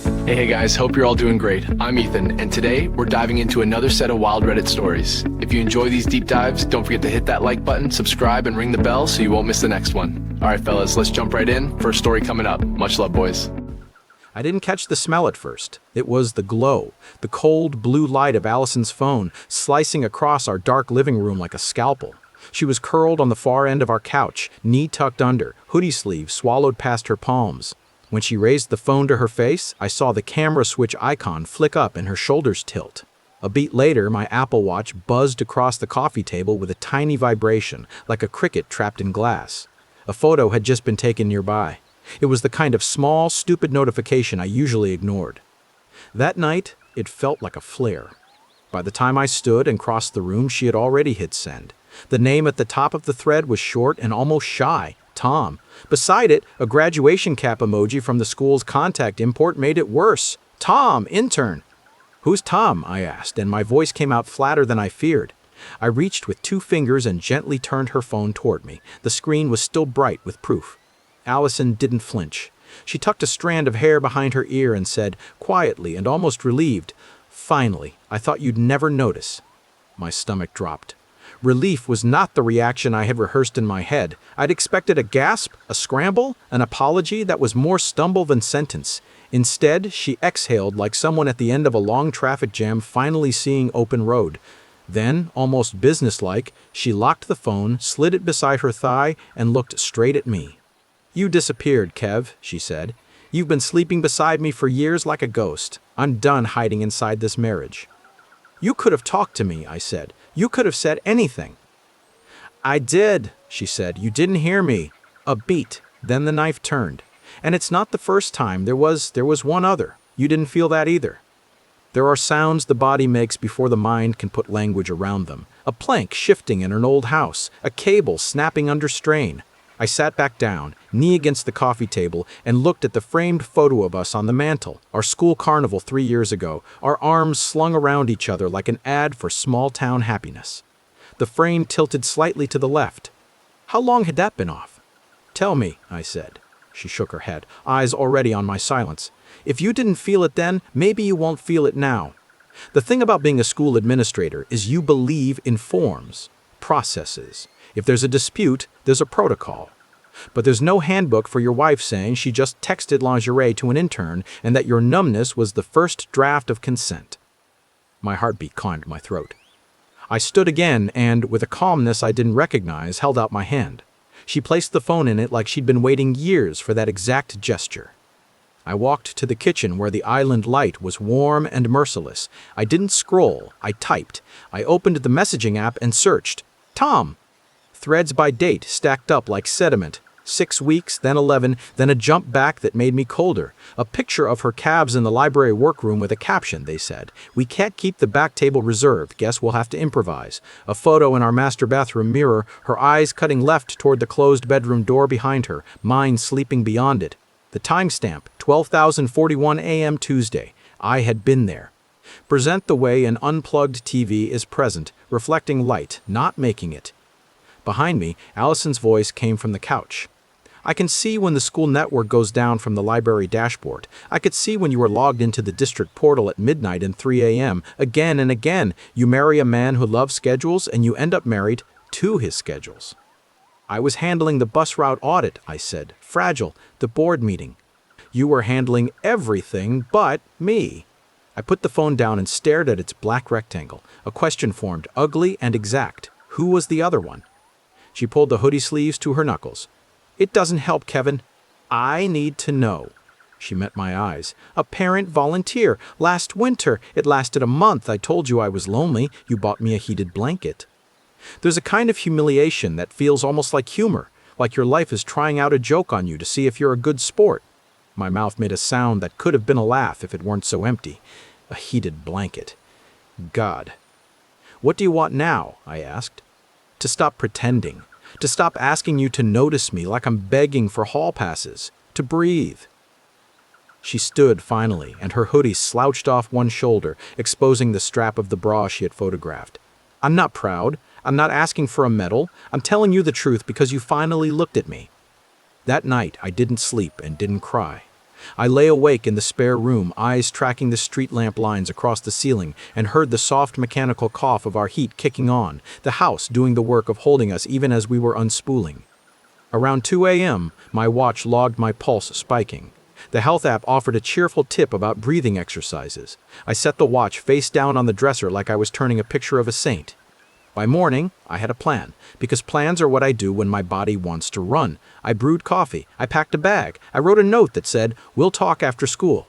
Hey guys, hope you're all doing great. I'm Ethan, and today we're diving into another set of wild Reddit stories. If you enjoy these deep dives, don't forget to hit that like button, subscribe, and ring the bell so you won't miss the next one. All right, fellas, let's jump right in. First story coming up. Much love, boys. I didn't catch the smell at first. It was the glow, the cold blue light of Allison's phone slicing across our dark living room like a scalpel. She was curled on the far end of our couch, knee tucked under, hoodie sleeve swallowed past her palms. When she raised the phone to her face, I saw the camera switch icon flick up and her shoulders tilt. A beat later, my Apple Watch buzzed across the coffee table with a tiny vibration, like a cricket trapped in glass. A photo had just been taken nearby. It was the kind of small, stupid notification I usually ignored. That night, it felt like a flare. By the time I stood and crossed the room, she had already hit send. The name at the top of the thread was short and almost shy, Tom. Beside it, a graduation cap emoji from the school's contact import made it worse. Tom, intern. Who's Tom? I asked, and my voice came out flatter than I feared. I reached with 2 fingers and gently turned her phone toward me. The screen was still bright with proof. Allison didn't flinch. She tucked a strand of hair behind her ear and said, quietly and almost relieved, "Finally, I thought you'd never notice." My stomach dropped. Relief was not the reaction I had rehearsed in my head. I'd expected a gasp, a scramble, an apology that was more stumble than sentence. Instead, she exhaled like someone at the end of a long traffic jam finally seeing open road. Then, almost businesslike, she locked the phone, slid it beside her thigh, and looked straight at me. "You disappeared, Kev," she said. "You've been sleeping beside me for years like a ghost. I'm done hiding inside this marriage." "You could have talked to me," I said. "You could have said anything." "I did," she said. "You didn't hear me." A beat. Then the knife turned. "And it's not the first time. There was one other. You didn't feel that either." There are sounds the body makes before the mind can put language around them. A plank shifting in an old house. A cable snapping under strain. I sat back down, knee against the coffee table, and looked at the framed photo of us on the mantel, our school carnival 3 years ago, our arms slung around each other like an ad for small-town happiness. The frame tilted slightly to the left. How long had that been off? "Tell me," I said. She shook her head, eyes already on my silence. "If you didn't feel it then, maybe you won't feel it now. The thing about being a school administrator is you believe in forms, processes. If there's a dispute, there's a protocol. But there's no handbook for your wife saying she just texted lingerie to an intern and that your numbness was the first draft of consent." My heartbeat climbed my throat. I stood again and, with a calmness I didn't recognize, held out my hand. She placed the phone in it like she'd been waiting years for that exact gesture. I walked to the kitchen where the island light was warm and merciless. I didn't scroll, I typed. I opened the messaging app and searched. "Tom." Threads by date stacked up like sediment. 6 weeks, then 11, then a jump back that made me colder. A picture of her calves in the library workroom with a caption, they said. "We can't keep the back table reserved. Guess we'll have to improvise." A photo in our master bathroom mirror, her eyes cutting left toward the closed bedroom door behind her, mine sleeping beyond it. The timestamp, 12,041 a.m. Tuesday. I had been there. Present the way an unplugged TV is present, reflecting light, not making it. Behind me, Allison's voice came from the couch. "I can see when the school network goes down from the library dashboard. I could see when you were logged into the district portal at midnight and 3 a.m. Again and again, you marry a man who loves schedules and you end up married to his schedules." "I was handling the bus route audit," I said. "Fragile, the board meeting." "You were handling everything but me." I put the phone down and stared at its black rectangle. A question formed, ugly and exact. Who was the other one? She pulled the hoodie sleeves to her knuckles. "It doesn't help, Kevin. I need to know." She met my eyes. "A parent volunteer. Last winter. It lasted a month. I told you I was lonely. You bought me a heated blanket." There's a kind of humiliation that feels almost like humor, like your life is trying out a joke on you to see if you're a good sport. My mouth made a sound that could have been a laugh if it weren't so empty. A heated blanket. God. "What do you want now?" I asked. "To stop pretending. To stop asking you to notice me like I'm begging for hall passes. To breathe." She stood finally, and her hoodie slouched off one shoulder, exposing the strap of the bra she had photographed. "I'm not proud. I'm not asking for a medal. I'm telling you the truth because you finally looked at me." That night, I didn't sleep and didn't cry. I lay awake in the spare room, eyes tracking the street lamp lines across the ceiling, and heard the soft mechanical cough of our heat kicking on, the house doing the work of holding us even as we were unspooling. Around 2 a.m., my watch logged my pulse spiking. The health app offered a cheerful tip about breathing exercises. I set the watch face down on the dresser like I was turning a picture of a saint. By morning, I had a plan, because plans are what I do when my body wants to run. I brewed coffee, I packed a bag, I wrote a note that said, "We'll talk after school."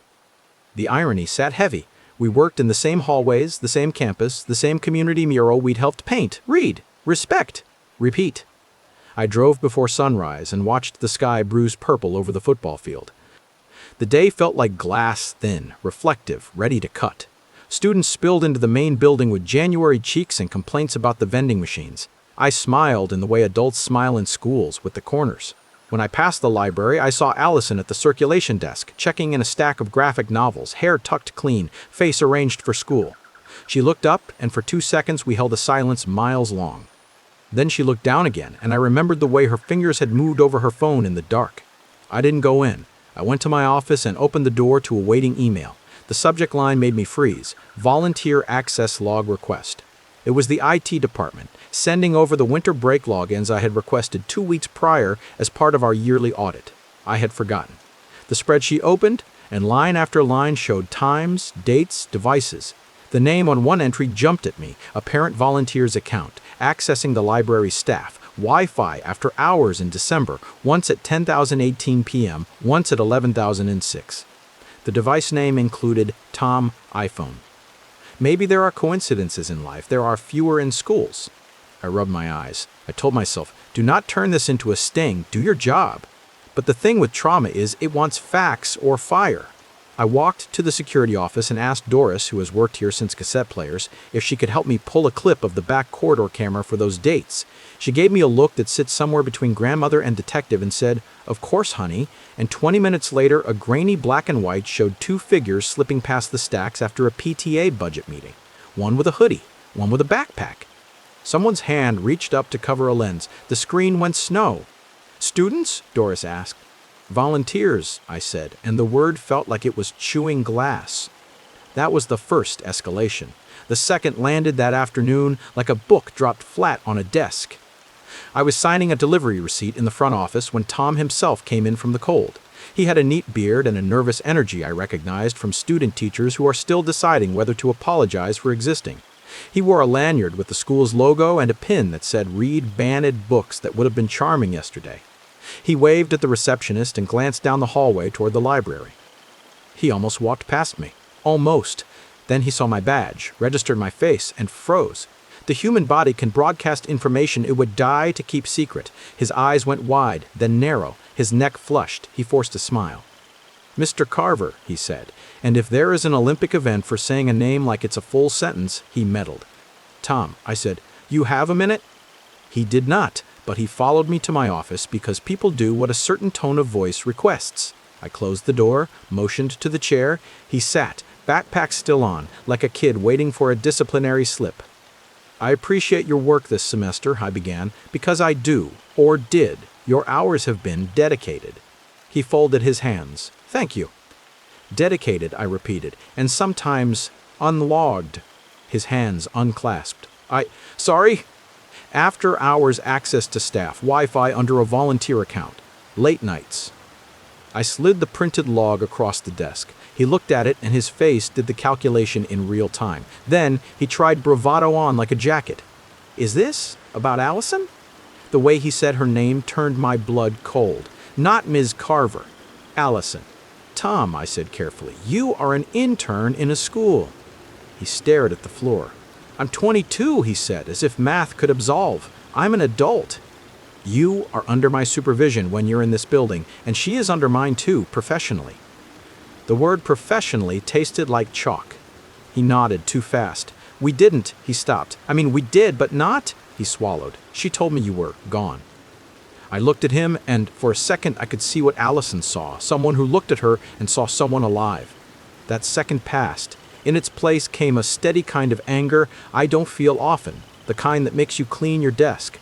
The irony sat heavy. We worked in the same hallways, the same campus, the same community mural we'd helped paint, read, respect, repeat. I drove before sunrise and watched the sky bruise purple over the football field. The day felt like glass thin, reflective, ready to cut. Students spilled into the main building with January cheeks and complaints about the vending machines. I smiled in the way adults smile in schools, with the corners. When I passed the library, I saw Allison at the circulation desk, checking in a stack of graphic novels, hair tucked clean, face arranged for school. She looked up, and for 2 seconds we held a silence miles long. Then she looked down again, and I remembered the way her fingers had moved over her phone in the dark. I didn't go in. I went to my office and opened the door to a waiting email. The subject line made me freeze. Volunteer access log request. It was the IT department, sending over the winter break logins I had requested 2 weeks prior as part of our yearly audit. I had forgotten. The spreadsheet opened, and line after line showed times, dates, devices. The name on one entry jumped at me, a parent volunteer's account, accessing the library staff, Wi-Fi after hours in December, once at 10:18 p.m., once at 11:06. The device name included Tom iPhone. Maybe there are coincidences in life. There are fewer in schools. I rubbed my eyes. I told myself, do not turn this into a sting. Do your job. But the thing with trauma is it wants facts or fire. I walked to the security office and asked Doris, who has worked here since cassette players, if she could help me pull a clip of the back corridor camera for those dates. She gave me a look that sits somewhere between grandmother and detective and said, "Of course, honey," and 20 minutes later a grainy black and white showed 2 figures slipping past the stacks after a PTA budget meeting. One with a hoodie, one with a backpack. Someone's hand reached up to cover a lens. The screen went snow. "Students?" Doris asked. "Volunteers," I said, and the word felt like it was chewing glass. That was the first escalation. The second landed that afternoon like a book dropped flat on a desk. I was signing a delivery receipt in the front office when Tom himself came in from the cold. He had a neat beard and a nervous energy I recognized from student teachers who are still deciding whether to apologize for existing. He wore a lanyard with the school's logo and a pin that said "Read Banned Books" that would have been charming yesterday. He waved at the receptionist and glanced down the hallway toward the library. He almost walked past me. Almost. Then he saw my badge, registered my face, and froze. The human body can broadcast information it would die to keep secret. His eyes went wide, then narrow. His neck flushed. He forced a smile. "Mr. Carver," he said, and if there is an Olympic event for saying a name like it's a full sentence, he meddled. "Tom," I said, "you have a minute?" He did not, but he followed me to my office because people do what a certain tone of voice requests. I closed the door, motioned to the chair. He sat, backpack still on, like a kid waiting for a disciplinary slip. "I appreciate your work this semester," I began, "because I do, or did. Your hours have been dedicated." He folded his hands. "Thank you." "Dedicated," I repeated, "and sometimes unlogged." His hands unclasped. Sorry?" "After hours access to staff, Wi-Fi under a volunteer account. Late nights." I slid the printed log across the desk. He looked at it and his face did the calculation in real time. Then he tried bravado on like a jacket. "Is this about Allison?" The way he said her name turned my blood cold. "Not Ms. Carver. Allison." "Tom," I said carefully, "you are an intern in a school." He stared at the floor. "I'm 22, he said, as if math could absolve. "I'm an adult." "You are under my supervision when you're in this building, and she is under mine too, professionally." The word "professionally" tasted like chalk. He nodded too fast. "We didn't," he stopped. "We did, but not." He swallowed. "She told me you were gone." I looked at him, and for a second I could see what Allison saw, someone who looked at her and saw someone alive. That second passed. In its place came a steady kind of anger I don't feel often, the kind that makes you clean your desk.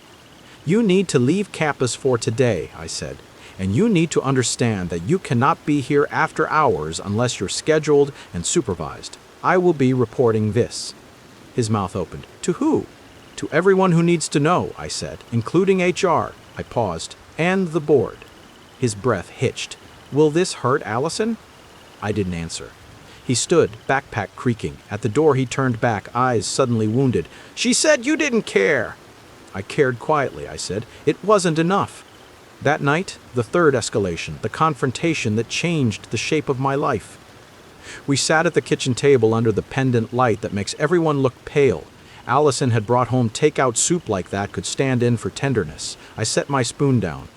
"You need to leave campus for today," I said. and you need to understand that you cannot be here after hours unless you're scheduled and supervised. I will be reporting this." His mouth opened. "To who?" "To everyone who needs to know," I said, "including HR." I paused. "And the board." His breath hitched. "Will this hurt Allison?" I didn't answer. He stood, backpack creaking. At the door he turned back, eyes suddenly wounded. "She said you didn't care." "I cared quietly," I said. "It wasn't enough." That night, the third escalation, the confrontation that changed the shape of my life. We sat at the kitchen table under the pendant light that makes everyone look pale. Allison had brought home takeout soup like that could stand in for tenderness. I set my spoon down.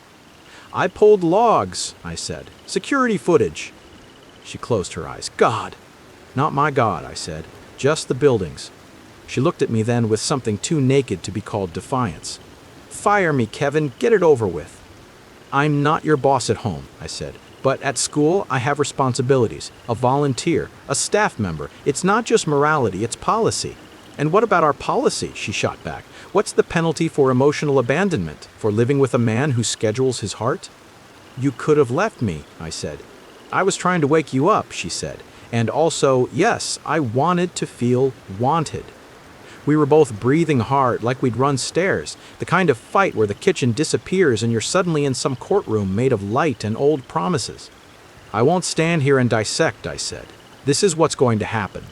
"I pulled logs," I said. "Security footage." She closed her eyes. "God." "Not my God," I said. "Just the buildings." She looked at me then with something too naked to be called defiance. "Fire me, Kevin. Get it over with." "I'm not your boss at home," I said. "But at school, I have responsibilities. A volunteer, a staff member. It's not just morality, it's policy." "And what about our policy?" she shot back. "What's the penalty for emotional abandonment? For living with a man who schedules his heart?" "You could have left me," I said. "I was trying to wake you up," she said. "And also, yes, I wanted to feel wanted." We were both breathing hard, like we'd run stairs, the kind of fight where the kitchen disappears and you're suddenly in some courtroom made of light and old promises. "I won't stand here and dissect," I said. "This is what's going to happen.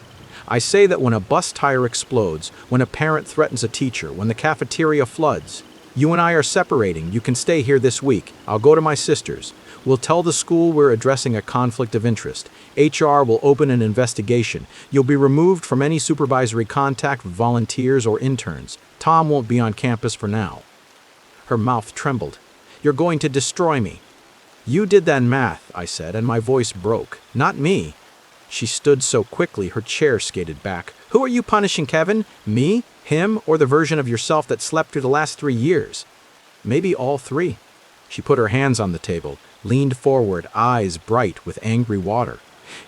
I say that when a bus tire explodes, when a parent threatens a teacher, when the cafeteria floods, you and I are separating. You can stay here this week. I'll go to my sister's. We'll tell the school we're addressing a conflict of interest. HR will open an investigation. You'll be removed from any supervisory contact with volunteers or interns. Tom won't be on campus for now." Her mouth trembled. "You're going to destroy me." "You did that math," I said, and my voice broke. "Not me." She stood so quickly her chair skated back. "Who are you punishing, Kevin? Me? Him? Or the version of yourself that slept through the last 3 years?" "Maybe all three." She put her hands on the table, leaned forward, eyes bright with angry water.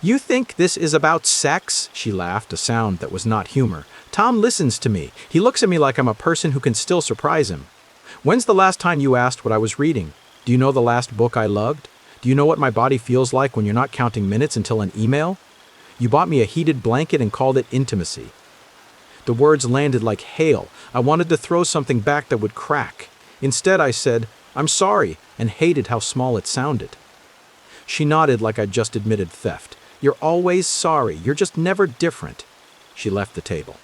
"You think this is about sex?" She laughed, a sound that was not humor. "Tom listens to me. He looks at me like I'm a person who can still surprise him. When's the last time you asked what I was reading? Do you know the last book I loved? Do you know what my body feels like when you're not counting minutes until an email? You bought me a heated blanket and called it intimacy." The words landed like hail. I wanted to throw something back that would crack. Instead, I said, "I'm sorry," and hated how small it sounded. She nodded like I'd just admitted theft. "You're always sorry. You're just never different." She left the table.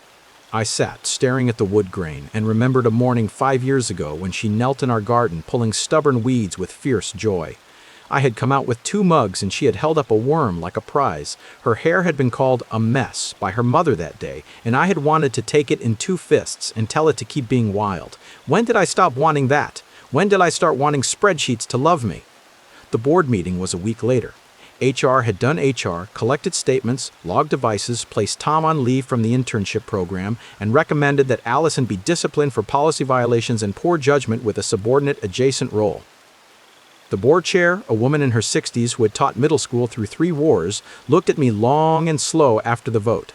I sat, staring at the wood grain, and remembered a morning 5 years ago when she knelt in our garden pulling stubborn weeds with fierce joy. I had come out with 2 mugs and she had held up a worm like a prize. Her hair had been called a mess by her mother that day, and I had wanted to take it in 2 fists and tell it to keep being wild. When did I stop wanting that? When did I start wanting spreadsheets to love me? The board meeting was a week later. HR had done HR, collected statements, logged devices, placed Tom on leave from the internship program, and recommended that Allison be disciplined for policy violations and poor judgment with a subordinate adjacent role. The board chair, a woman in her 60s who had taught middle school through 3 wars, looked at me long and slow after the vote.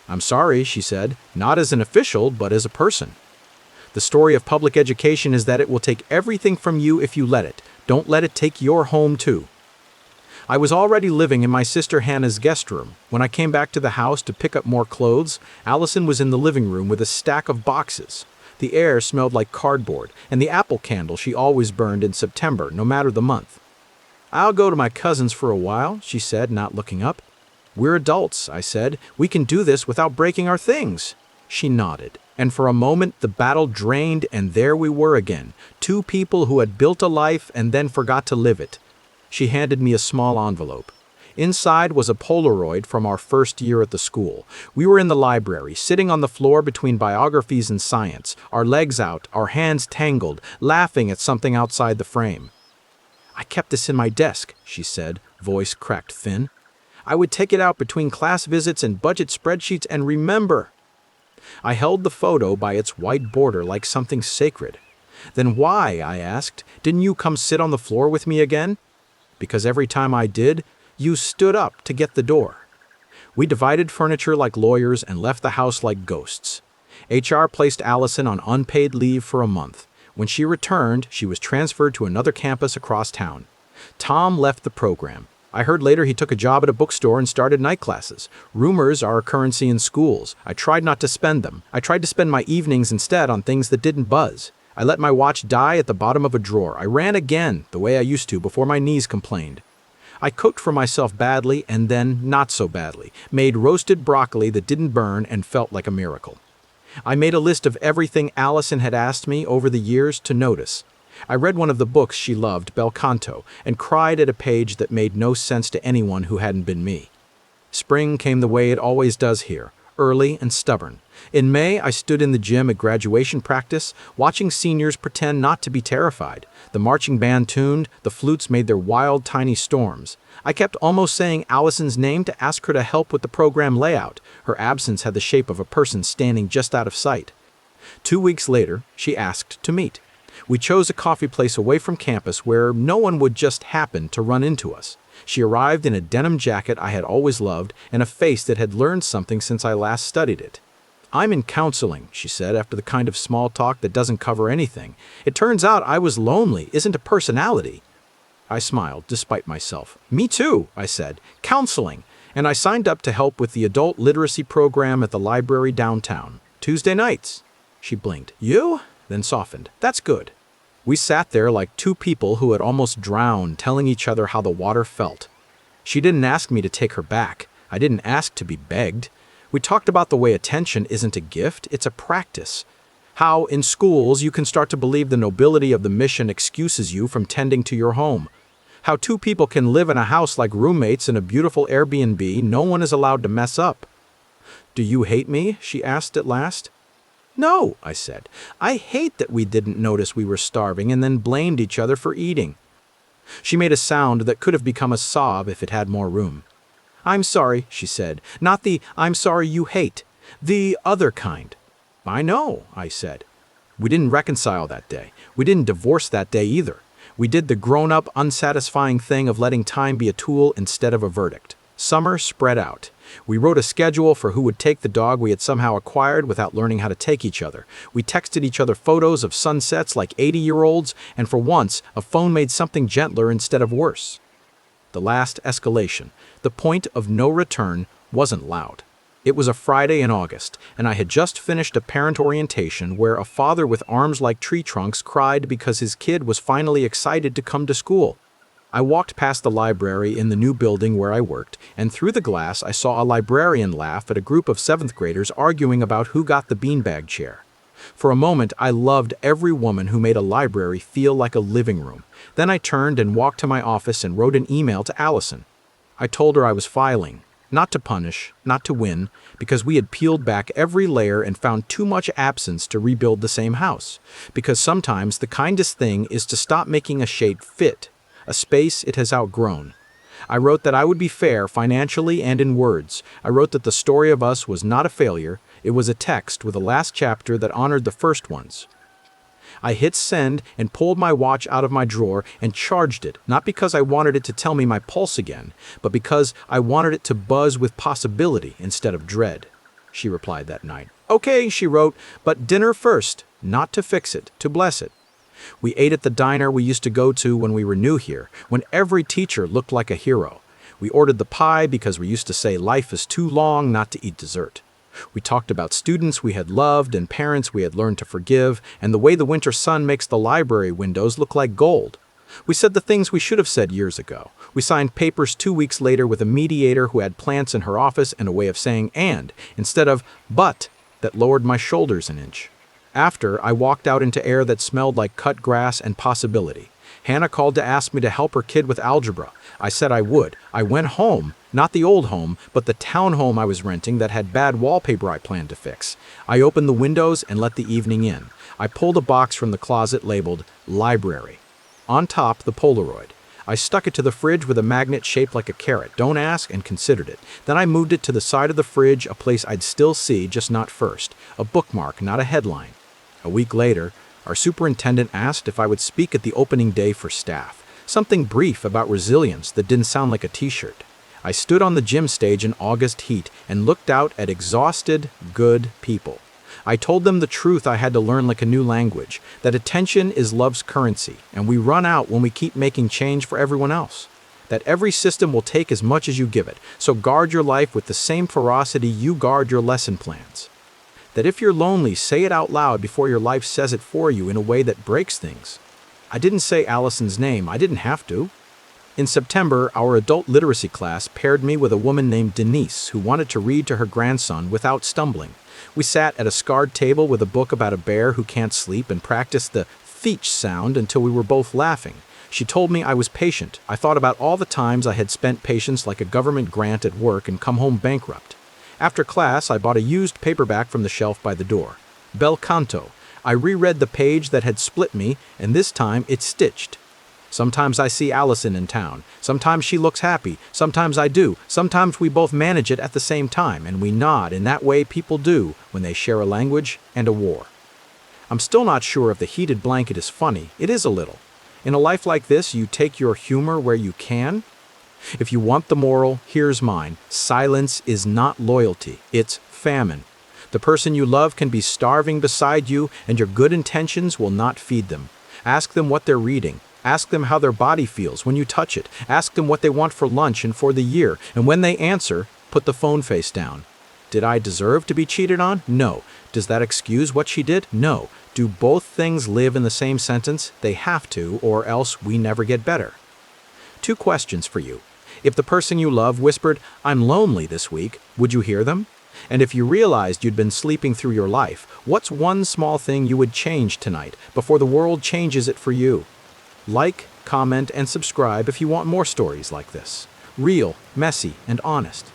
"I'm sorry," she said, "not as an official, but as a person. The story of public education is that it will take everything from you if you let it. Don't let it take your home, too." I was already living in my sister Hannah's guest room. When I came back to the house to pick up more clothes, Allison was in the living room with a stack of boxes. The air smelled like cardboard, and the apple candle she always burned in September, no matter the month. "I'll go to my cousin's for a while," she said, not looking up. "We're adults," I said. "We can do this without breaking our things." She nodded, and for a moment the battle drained, and there we were again, 2 people who had built a life and then forgot to live it. She handed me a small envelope. Inside was a Polaroid from our first year at the school. We were in the library, sitting on the floor between biographies and science, our legs out, our hands tangled, laughing at something outside the frame. "I kept this in my desk," she said, voice cracked thin. "I would take it out between class visits and budget spreadsheets and remember." I held the photo by its white border like something sacred. "Then why," I asked, "didn't you come sit on the floor with me again?" "Because every time I did, you stood up to get the door." We divided furniture like lawyers and left the house like ghosts. HR placed Allison on unpaid leave for a month. When she returned, she was transferred to another campus across town. Tom left the program. I heard later he took a job at a bookstore and started night classes. Rumors are a currency in schools. I tried not to spend them. I tried to spend my evenings instead on things that didn't buzz. I let my watch die at the bottom of a drawer. I ran again, the way I used to before my knees complained. I cooked for myself badly and then not so badly. Made roasted broccoli that didn't burn and felt like a miracle. I made a list of everything Allison had asked me over the years to notice. I read one of the books she loved, Bel Canto, and cried at a page that made no sense to anyone who hadn't been me. Spring came the way it always does here, early and stubborn. In May, I stood in the gym at graduation practice, watching seniors pretend not to be terrified. The marching band tuned, the flutes made their wild, tiny storms. I kept almost saying Allison's name to ask her to help with the program layout. Her absence had the shape of a person standing just out of sight. 2 weeks later, she asked to meet. We chose a coffee place away from campus where no one would just happen to run into us. She arrived in a denim jacket I had always loved and a face that had learned something since I last studied it. "I'm in counseling," she said after the kind of small talk that doesn't cover anything. "It turns out I was lonely isn't a personality." I smiled, despite myself. "Me too," I said. "Counseling." And I signed up to help with the adult literacy program at the library downtown. Tuesday nights. She blinked. "You?" Then softened. "That's good." We sat there like two people who had almost drowned, telling each other how the water felt. She didn't ask me to take her back. I didn't ask to be begged. We talked about the way attention isn't a gift, it's a practice. How, in schools, you can start to believe the nobility of the mission excuses you from tending to your home. How two people can live in a house like roommates in a beautiful Airbnb no one is allowed to mess up. "Do you hate me?" she asked at last. "No," I said. "I hate that we didn't notice we were starving and then blamed each other for eating." She made a sound that could have become a sob if it had more room. "I'm sorry," she said. "Not the 'I'm sorry you hate'. The other kind." "I know," I said. We didn't reconcile that day. We didn't divorce that day either. We did the grown-up, unsatisfying thing of letting time be a tool instead of a verdict. Summer spread out. We wrote a schedule for who would take the dog we had somehow acquired without learning how to take each other. We texted each other photos of sunsets like 80-year-olds, and for once, a phone made something gentler instead of worse. The last escalation, the point of no return, wasn't loud. It was a Friday in August, and I had just finished a parent orientation where a father with arms like tree trunks cried because his kid was finally excited to come to school. I walked past the library in the new building where I worked, and through the glass I saw a librarian laugh at a group of 7th graders arguing about who got the beanbag chair. For a moment, I loved every woman who made a library feel like a living room. Then I turned and walked to my office and wrote an email to Allison. I told her I was filing, not to punish, not to win, because we had peeled back every layer and found too much absence to rebuild the same house. Because sometimes the kindest thing is to stop making a shape fit, a space it has outgrown. I wrote that I would be fair financially and in words. I wrote that the story of us was not a failure. It was a text with a last chapter that honored the first ones. I hit send and pulled my watch out of my drawer and charged it, not because I wanted it to tell me my pulse again, but because I wanted it to buzz with possibility instead of dread. She replied that night. "Okay," she wrote, "but dinner first, not to fix it, to bless it." We ate at the diner we used to go to when we were new here, when every teacher looked like a hero. We ordered the pie because we used to say life is too long not to eat dessert. We talked about students we had loved and parents we had learned to forgive, and the way the winter sun makes the library windows look like gold. We said the things we should have said years ago. We signed papers 2 weeks later with a mediator who had plants in her office and a way of saying "and" instead of "but" that lowered my shoulders an inch. After, I walked out into air that smelled like cut grass and possibility. Hannah called to ask me to help her kid with algebra. I said I would. I went home, not the old home, but the townhome I was renting that had bad wallpaper I planned to fix. I opened the windows and let the evening in. I pulled a box from the closet labeled Library. On top, the Polaroid. I stuck it to the fridge with a magnet shaped like a carrot. Don't ask, and considered it. Then I moved it to the side of the fridge, a place I'd still see, just not first. A bookmark, not a headline. A week later, our superintendent asked if I would speak at the opening day for staff. Something brief about resilience that didn't sound like a t-shirt. I stood on the gym stage in August heat and looked out at exhausted, good people. I told them the truth I had to learn like a new language, that attention is love's currency, and we run out when we keep making change for everyone else. That every system will take as much as you give it, so guard your life with the same ferocity you guard your lesson plans. That if you're lonely, say it out loud before your life says it for you in a way that breaks things. I didn't say Allison's name, I didn't have to. In September, our adult literacy class paired me with a woman named Denise who wanted to read to her grandson without stumbling. We sat at a scarred table with a book about a bear who can't sleep and practiced the feech sound until we were both laughing. She told me I was patient. I thought about all the times I had spent patience like a government grant at work and come home bankrupt. After class, I bought a used paperback from the shelf by the door. Bel Canto. I reread the page that had split me, and this time it's stitched. Sometimes I see Allison in town. Sometimes she looks happy. Sometimes I do. Sometimes we both manage it at the same time, and we nod in that way people do when they share a language and a war. I'm still not sure if the heated blanket is funny. It is a little. In a life like this, you take your humor where you can. If you want the moral, here's mine. Silence is not loyalty, it's famine. The person you love can be starving beside you, and your good intentions will not feed them. Ask them what they're reading. Ask them how their body feels when you touch it. Ask them what they want for lunch and for the year. And when they answer, put the phone face down. Did I deserve to be cheated on? No. Does that excuse what she did? No. Do both things live in the same sentence? They have to, or else we never get better. 2 questions for you. If the person you love whispered, "I'm lonely this week," would you hear them? And if you realized you'd been sleeping through your life, what's one small thing you would change tonight before the world changes it for you? Like, comment, and subscribe if you want more stories like this. Real, messy, and honest.